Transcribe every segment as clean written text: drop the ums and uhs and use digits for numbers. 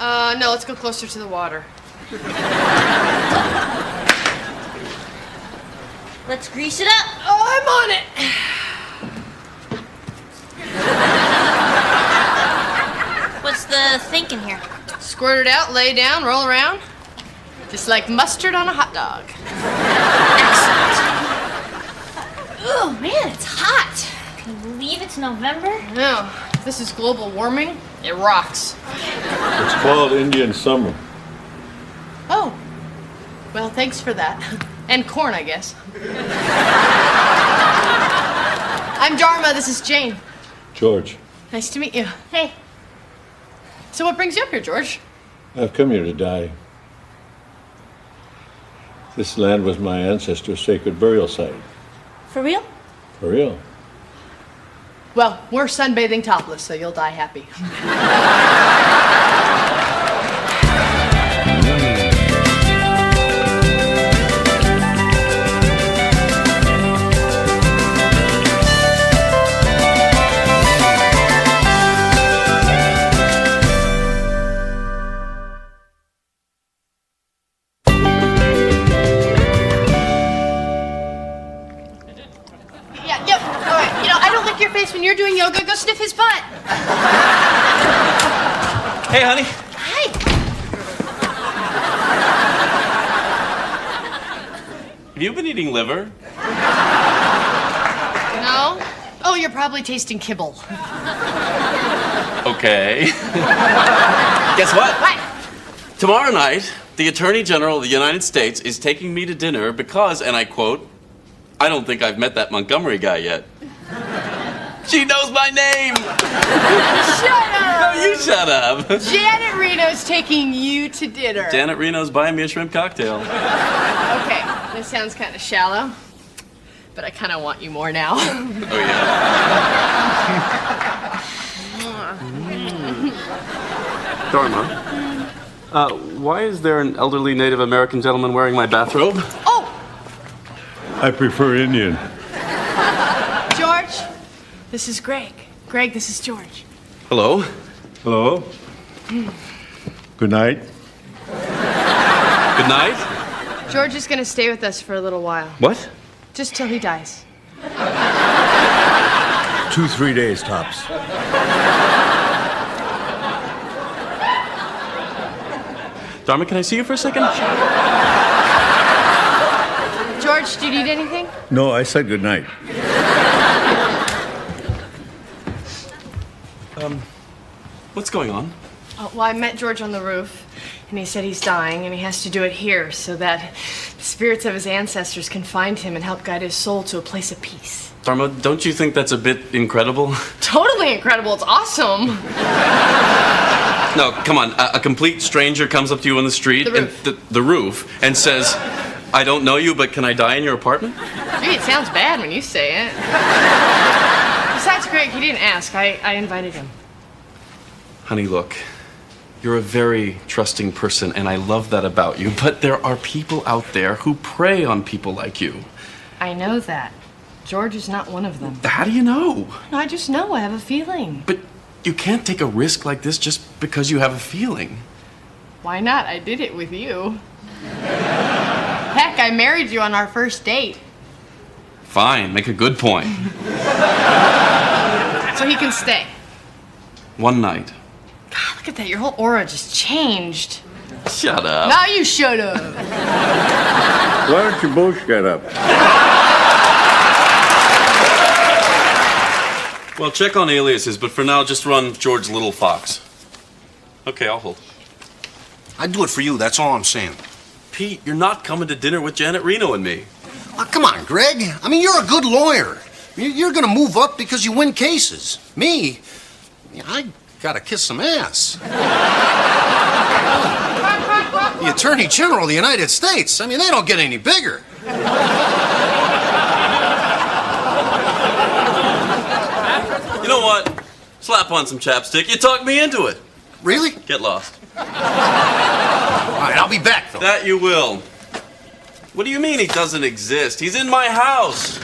No, let's go closer to the water. Let's grease it up. Oh, I'm on it. What's the thinking here? Squirt it out, lay down, roll around. Just like mustard on a hot dog. Excellent. Oh, man, it's hot. Can you believe it's November? No, this is global warming. It rocks. It's called Indian summer. Oh, well, thanks for that. And corn, I guess. I'm Dharma, this is Jane. George. Nice to meet you. Hey. So what brings you up here, George? I've come here to die. This land was my ancestors' sacred burial site. For real? For real. Well, we're sunbathing topless, so you'll die happy. When you're doing yoga, go sniff his butt. Hey, honey. Hi. Have you been eating liver? No? Oh, you're probably tasting kibble. Okay. Guess what? What? Tomorrow night, the Attorney General of the United States is taking me to dinner because, and I quote, I don't think I've met that Montgomery guy yet. She knows my name! Shut up! No, you shut up! Janet Reno's taking you to dinner. Janet Reno's buying me a shrimp cocktail. Okay, this sounds kind of shallow, but I kind of want you more now. Oh, yeah? Dharma, why is there an elderly Native American gentleman wearing my bathrobe? Oh! I prefer Indian. George, this is Greg. Greg, this is George. Hello. Hello? Good night. Good night. George is going to stay with us for a little while. What? Just till he dies. 2-3 days tops. Dharma, can I see you for a second? George, do you need anything? No, I said good night. What's going on? Oh, well, I met George on the roof, and he said he's dying, and he has to do it here so that the spirits of his ancestors can find him and help guide his soul to a place of peace. Dharma, don't you think that's a bit incredible? Totally incredible. It's awesome. No, come on. A complete stranger comes up to you on the street, The roof. and the roof, and says, I don't know you, but can I die in your apartment? Gee, it sounds bad when you say it. Besides, Greg, he didn't ask. I invited him. Honey, look, you're a very trusting person, and I love that about you, but there are people out there who prey on people like you. I know that. George is not one of them. How do you know? No, I just know. I have a feeling. But you can't take a risk like this just because you have a feeling. Why not? I did it with you. Heck, I married you on our first date. Fine, make a good point. So he can stay. One night. God, look at that. Your whole aura just changed. Shut up. Now you shut up. Why don't you both shut up? Well, check on aliases, but for now, just run George Little Fox. Okay, I'll hold. I'd do it for you, that's all I'm saying. Pete, you're not coming to dinner with Janet Reno and me. Oh, come on, Greg. I mean, you're a good lawyer. You're gonna move up because you win cases. Me, I gotta kiss some ass. The Attorney General of the United States. I mean, they don't get any bigger. You know what? Slap on some chapstick. You talked me into it. Really? Get lost. All right, I'll be back, though. That you will. What do you mean he doesn't exist? He's in my house.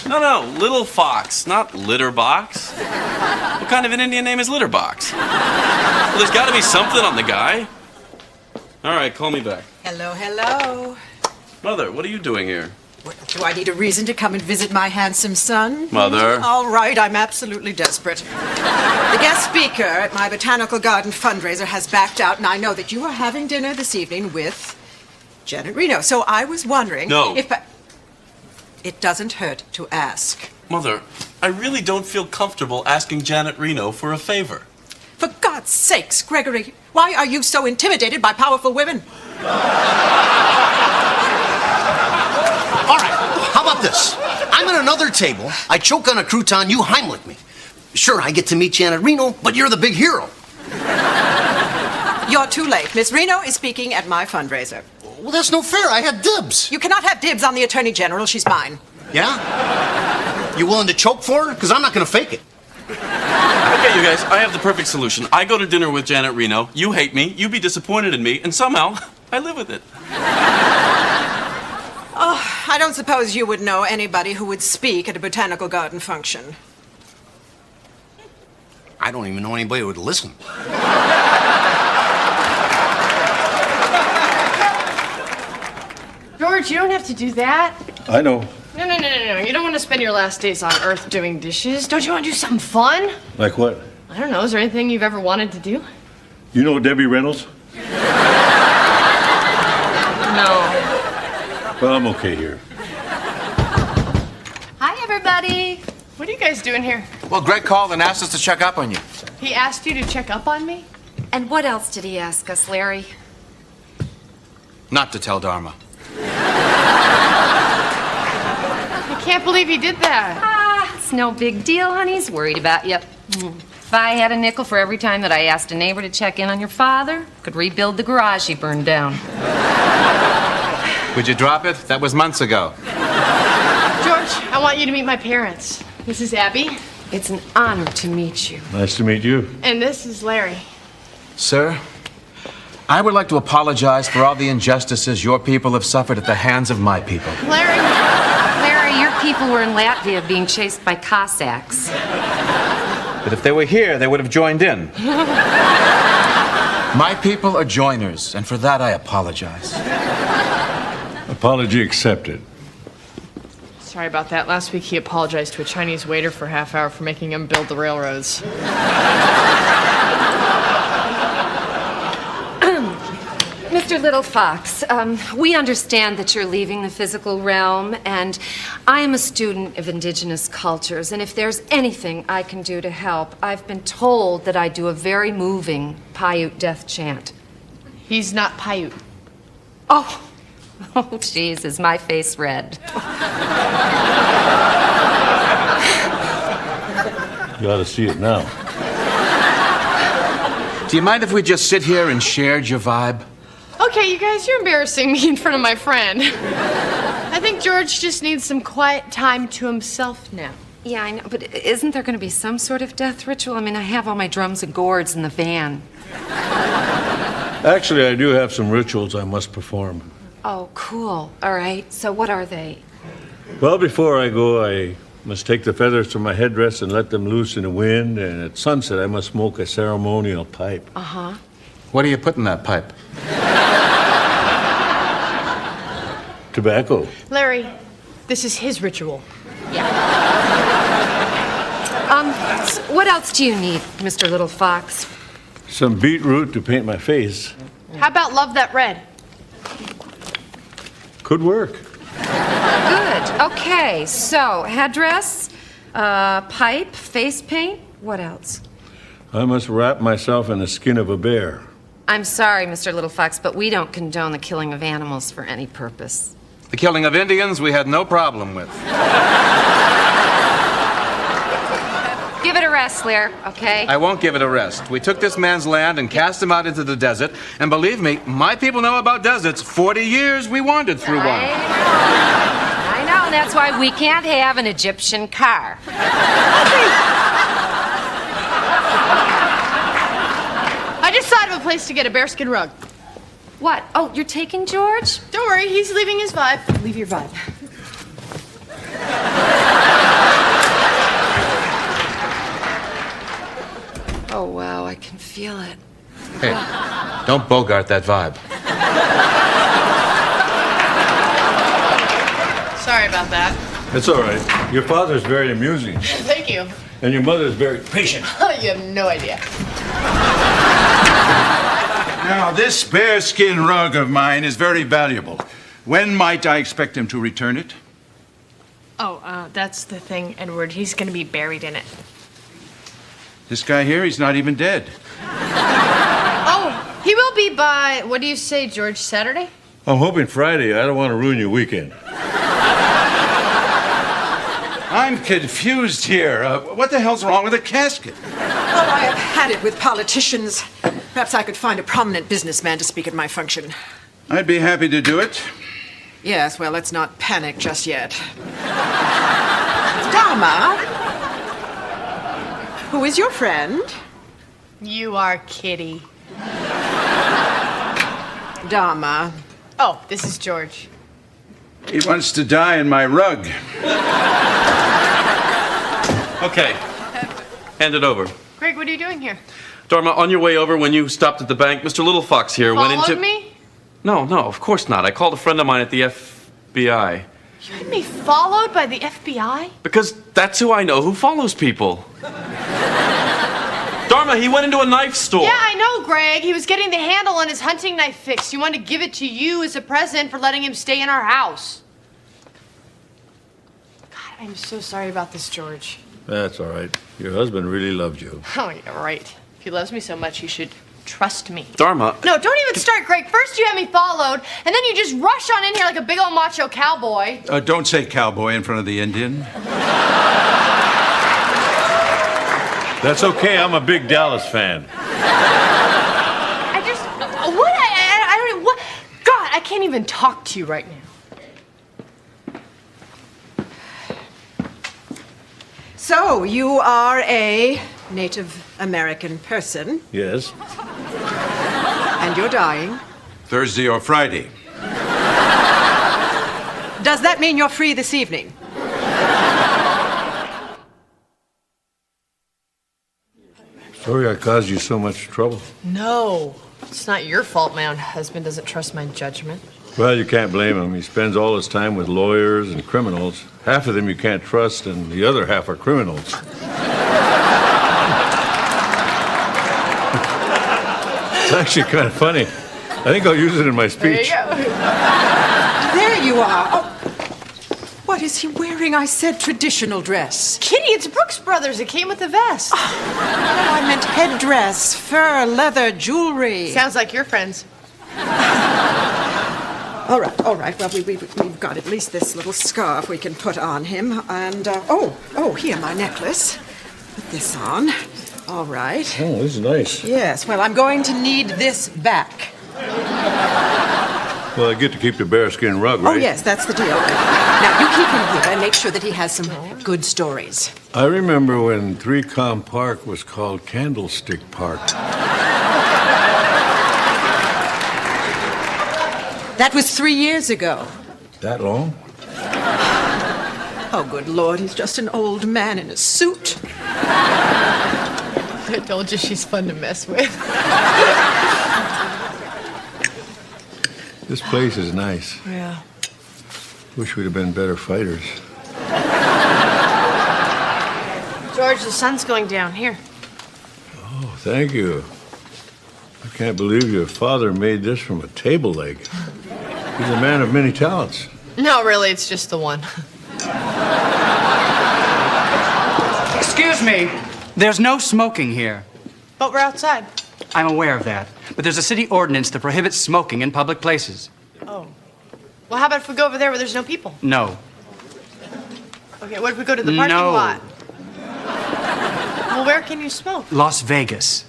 No, Little Fox, not Litter Box. What kind of an Indian name is Litter Box? Well, there's got to be something on the guy. All right, call me back. Hello, hello. Mother, what are you doing here? Well, do I need a reason to come and visit my handsome son? Mother. All right, I'm absolutely desperate. The guest speaker at my botanical garden fundraiser has backed out, and I know that you are having dinner this evening with Janet Reno. So I was wondering if it doesn't hurt to ask. Mother, I really don't feel comfortable asking Janet Reno for a favor. For God's sakes, Gregory, why are you so intimidated by powerful women? All right, how about this? I'm at another table. I choke on a crouton, you Heimlich me. Sure, I get to meet Janet Reno, but you're the big hero. You're too late. Miss Reno is speaking at my fundraiser. Well, that's no fair. I had dibs. You cannot have dibs on the Attorney General. She's mine. Yeah? You willing to choke for her? Because I'm not going to fake it. Okay, you guys, I have the perfect solution. I go to dinner with Janet Reno, you hate me, you be disappointed in me, and somehow I live with it. Oh, I don't suppose you would know anybody who would speak at a botanical garden function. I don't even know anybody who would listen. George, you don't have to do that. I know. No. You don't want to spend your last days on Earth doing dishes. Don't you want to do something fun? Like what? I don't know. Is there anything you've ever wanted to do? You know Debbie Reynolds? No. Well, I'm okay here. Hi, everybody. What are you guys doing here? Well, Greg called and asked us to check up on you. He asked you to check up on me? And what else did he ask us, Larry? Not to tell Dharma. I can't believe he did that. It's no big deal, honey. He's worried about you. If I had a nickel for every time that I asked a neighbor to check in on your father, could rebuild the garage he burned down. Would you drop it? That was months ago. George, I want you to meet my parents. This is Abby. It's an honor to meet you. Nice to meet you. And this is Larry. Sir, I would like to apologize for all the injustices your people have suffered at the hands of my people. Larry, Your people were in Latvia being chased by Cossacks. But if they were here, they would have joined in. My people are joiners, and for that I apologize. Apology accepted. sorry about that. Last week he apologized to a Chinese waiter for a half hour for making him build the railroads. Mr. Little Fox, we understand that you're leaving the physical realm, and I am a student of indigenous cultures, and if there's anything I can do to help, I've been told that I do a very moving Paiute death chant. He's not Paiute. Oh, jeez, is my face red? You ought to see it now. Do you mind if we just sit here and share your vibe? Okay, you guys, you're embarrassing me in front of my friend. I think George just needs some quiet time to himself now. Yeah, I know, but isn't there going to be some sort of death ritual? I mean, I have all my drums and gourds in the van. Actually, I do have some rituals I must perform. Oh, cool. All right, so what are they? Well, before I go, I must take the feathers from my headdress and let them loose in the wind, and at sunset I must smoke a ceremonial pipe. Uh-huh. What do you put in that pipe? Tobacco. Larry, this is his ritual. What else do you need, Mr. Little Fox? Some beetroot to paint my face. How about Love That Red? Could work. Good. Okay, so headdress, pipe, face paint. What else? I must wrap myself in the skin of a bear. I'm sorry, Mr. Little Fox, but we don't condone the killing of animals for any purpose. The killing of Indians we had no problem with. Give it a rest, Lair, okay? I won't give it a rest. We took this man's land and cast him out into the desert, and believe me, my people know about deserts. 40 years we wandered through one. I know, and that's why we can't have an Egyptian car. I just thought of a place to get a bearskin rug. What? Oh, you're taking George? Don't worry, he's leaving his vibe. Leave your vibe. feel it. Hey, don't bogart that vibe. Sorry about that. It's all right. Your father's very amusing, Thank you. and your mother's very patient. You have no idea. Now, this bearskin rug of mine is very valuable. When might I expect him to return it? Oh, that's the thing, Edward. He's gonna be buried in it. This guy here, he's not even dead. Oh, he will be by, what do you say, George, Saturday? I'm hoping Friday. I don't want to ruin your weekend. I'm confused here. What the hell's wrong with a casket? Oh, I have had it with politicians. Perhaps I could find a prominent businessman to speak at my function. I'd be happy to do it. Yes, well, let's not panic just yet. Dharma? Who is your friend? You are Kitty. Dharma. Oh, this is George. He wants to die in my rug. Okay. Hand it over. Greg, what are you doing here? Dharma, on your way over, when you stopped at the bank, Mr. Little Fox here went into... Followed me? No, of course not. I called a friend of mine at the FBI. You had me followed by the FBI? Because that's who I know who follows people. Dharma, he went into a knife store. Yeah, I know, Greg. He was getting the handle on his hunting knife fixed. You wanted to give it to you as a present for letting him stay in our house. God, I'm so sorry about this, George. That's all right. Your husband really loved you. Oh, yeah, right. If he loves me so much, he should trust me. Dharma. No, don't even start, Greg. First you had me followed, and then you just rush on in here like a big old macho cowboy. Don't say cowboy in front of the Indian. That's okay. I'm a big Dallas fan. I just... What? I don't... What? God, I can't even talk to you right now. So, you are a Native American person, Yes. and you're dying. Thursday or Friday. Does that mean you're free this evening? Sorry I caused you so much trouble. No. It's not your fault my own husband doesn't trust my judgment. Well, you can't blame him. He spends all his time with lawyers and criminals. Half of them you can't trust, and the other half are criminals. It's actually kind of funny. I think I'll use it in my speech. There you go. There you are. Oh. What is he wearing? I said traditional dress. Kitty, it's Brooks Brothers. It came with the vest. Oh, I meant headdress, fur, leather, jewelry. Sounds like your friends. All right. Well, we've got at least this little scarf we can put on him. And, here, my necklace. Put this on. All right. Oh, this is nice. Yes, well, I'm going to need this back. Well, I get to keep the bearskin rug, right? Oh, yes, that's the deal. Now, you keep him here and make sure that he has some good stories. I remember when 3Com Park was called Candlestick Park. That was 3 years ago. That long? Oh, good Lord, he's just an old man in a suit. I told you she's fun to mess with. This place is nice. Yeah. Wish we'd have been better fighters. George, the sun's going down. Here. Oh, thank you. I can't believe your father made this from a table leg. He's a man of many talents. No, really, it's just the one. Excuse me. There's no smoking here. But we're outside. I'm aware of that. But there's a city ordinance that prohibits smoking in public places. Oh. Well, how about if we go over there where there's no people? No. Okay, what if we go to the parking No. lot? Well, where can you smoke? Las Vegas.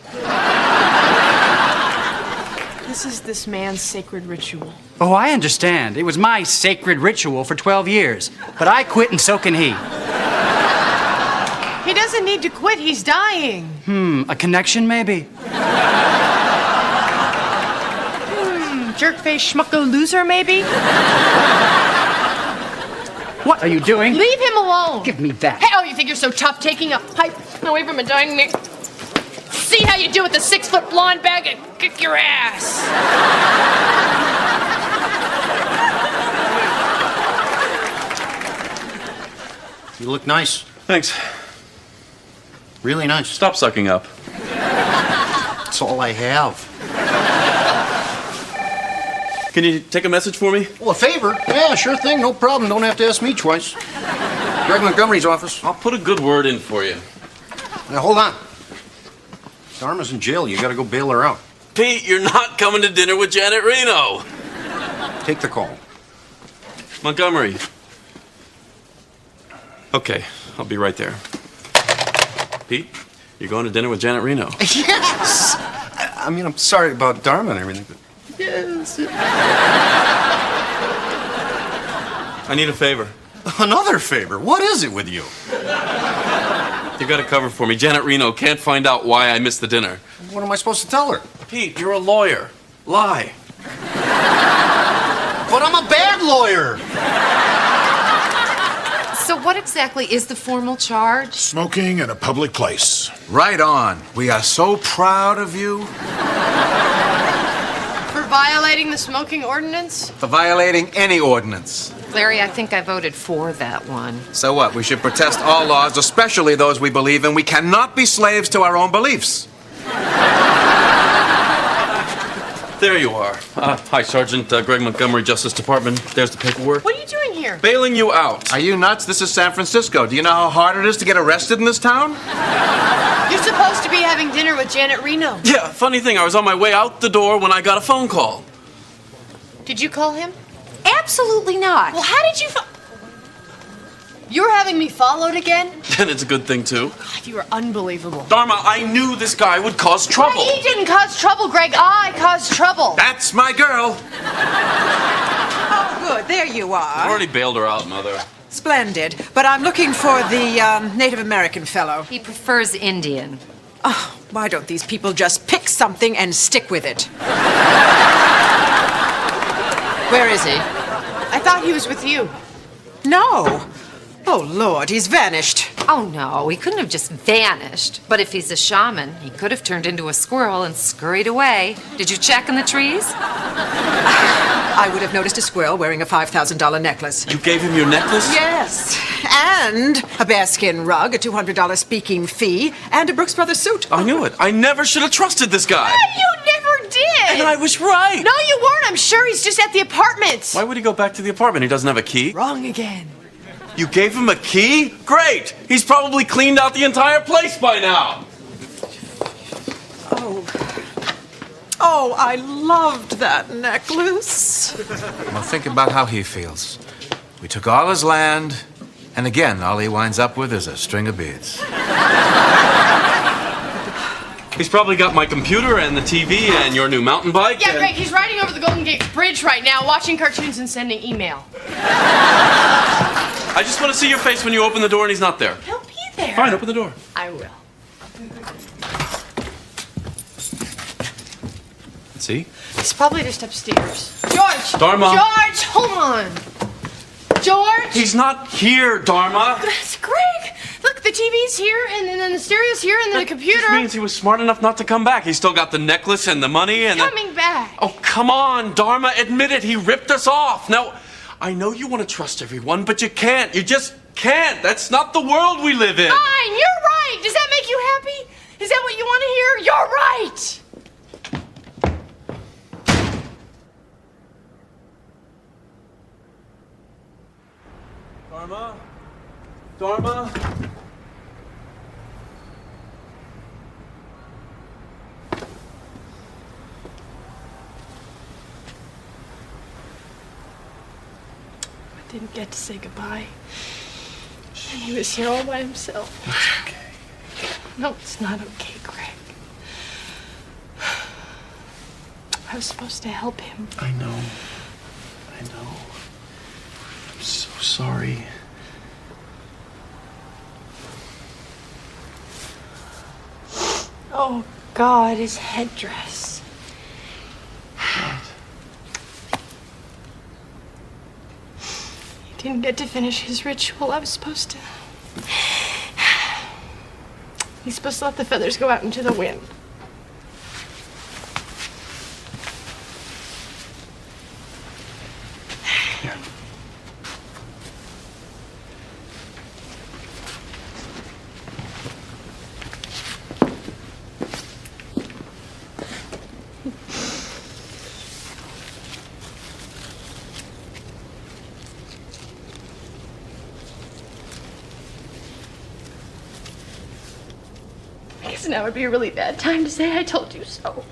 This is this man's sacred ritual. Oh, I understand. It was my sacred ritual for 12 years. But I quit and so can he. He doesn't need to quit. He's dying. A connection maybe? Jerkface schmucko loser, maybe? What are you doing? Leave him alone. Give me that. Hey, oh, you think you're so tough taking a pipe away from a dying man? see how you do with the 6-foot blonde bag and kick your ass. You look nice. Thanks. Really nice. Stop sucking up. That's all I have. Can you take a message for me? Well, a favor? Yeah, sure thing. No problem. Don't have to ask me twice. Greg Montgomery's office. I'll put a good word in for you. Now, hold on. Dharma's in jail. You gotta go bail her out. Pete, you're not coming to dinner with Janet Reno. Take the call. Montgomery. Okay, I'll be right there. Pete, you're going to dinner with Janet Reno. Yes! I mean, I'm sorry about Dharma and everything, but yes. I need a favor. Another favor? What is it with you? You got to cover for me. Janet Reno can't find out why I missed the dinner. What am I supposed to tell her? Pete, you're a lawyer. Lie. But I'm a bad lawyer. So what exactly is the formal charge? Smoking in a public place. Right on. We are so proud of you. For violating the smoking ordinance? For violating any ordinance. Larry, I think I voted for that one. So what? We should protest all laws, especially those we believe in. We cannot be slaves to our own beliefs. There you are. Hi, Sergeant Greg Montgomery, Justice Department. There's the paperwork. What are you doing here? Bailing you out. Are you nuts? This is San Francisco. Do you know how hard it is to get arrested in this town? You're supposed to be having dinner with Janet Reno. Yeah, funny thing, I was on my way out the door when I got a phone call. Did you call him? Absolutely not. Well, how did you You're having me followed again? And it's a good thing, too. God, you are unbelievable. Dharma, I knew this guy would cause trouble. He didn't cause trouble, Greg. I caused trouble. That's my girl. Oh, good. There you I are. already bailed her out, Mother. Splendid. But I'm looking for the Native American fellow. He prefers Indian. Oh, why don't these people just pick something and stick with it? Where is he? I thought he was with you. No. Oh, Lord, he's vanished. Oh, no, he couldn't have just vanished. But if he's a shaman, he could have turned into a squirrel and scurried away. Did you check in the trees? I would have noticed a squirrel wearing a $5,000 necklace. You gave him your necklace? Yes. And a bearskin rug, a $200 speaking fee, and a Brooks Brothers suit. I knew it. I never should have trusted this guy. You never did. And I was right. No, you weren't. I'm sure he's just at the apartment. Why would he go back to the apartment? He doesn't have a key. Wrong again. You gave him a key? Great! He's probably cleaned out the entire place by now. Oh, I loved that necklace. Well, think about how he feels. We took all his land, and again, all he winds up with is a string of beads. He's probably got my computer and the TV and your new mountain bike. Yeah, Greg, he's riding over the Golden Gate Bridge right now, watching cartoons and sending email. I just want to see your face when you open the door and he's not there. He'll be there. Fine, open the door. I will. See? He's probably just upstairs. George! Dharma! George, hold on. George! He's not here, Dharma. Greg! Look, the TV's here, and then the stereo's here, and then the computer. That means he was smart enough not to come back. He's still got the necklace and the money and Coming back. Oh, come on, Dharma. Admit it. He ripped us off. Now, I know you want to trust everyone, but you can't. You just can't. That's not the world we live in. Fine, you're right. Does that make you happy? Is that what you want to hear? You're right. Dharma? Dharma? I didn't get to say goodbye. And he was here all by himself. It's okay. No, it's not okay, Greg. I was supposed to help him. I know. I'm so sorry. Oh, God, his headdress. What? He didn't get to finish his ritual. I was supposed to. He's supposed to let the feathers go out into the wind. Because now would be a really bad time to say I told you so.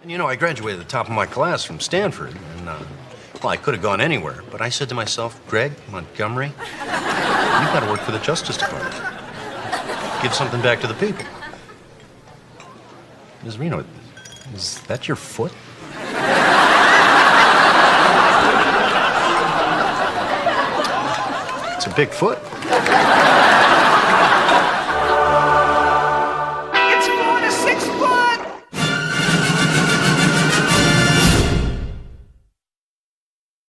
You know, I graduated at the top of my class from Stanford, and, well, I could have gone anywhere, but I said to myself, Greg, Montgomery, you've got to work for the Justice Department. Give something back to the people. Ms. Reno, is that your foot? It's a big foot.